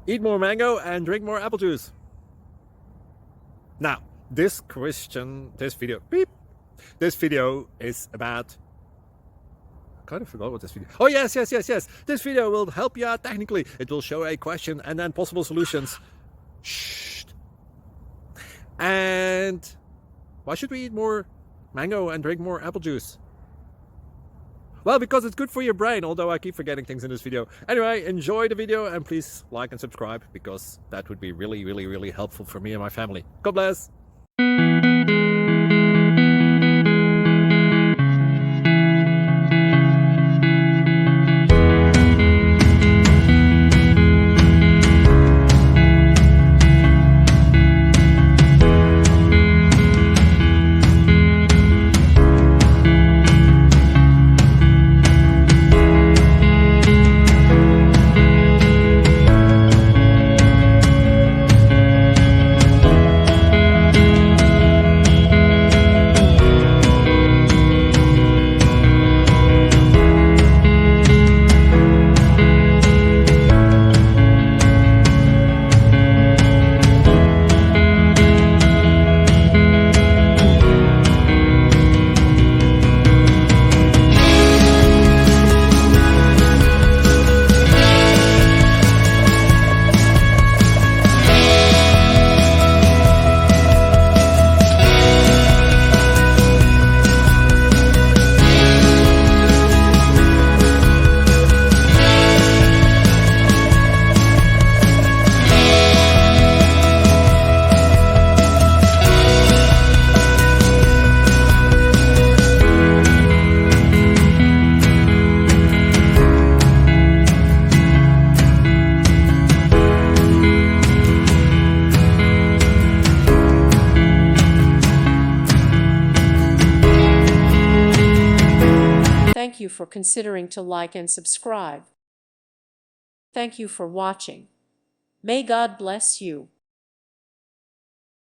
Eat more mango and drink more apple juice. Now, this video is about, I kind of forgot what this video. Oh, yes. This video will help you out technically. It will show a question and then possible solutions. Shh. And why should we eat more mango and drink more apple juice? Well, because it's good for your brain, although I keep forgetting things in this video. Anyway, enjoy the video and please like and subscribe, because that would be really helpful for me and my family. God bless. Thank you for considering to like and subscribe. Thank you for watching. May God bless you.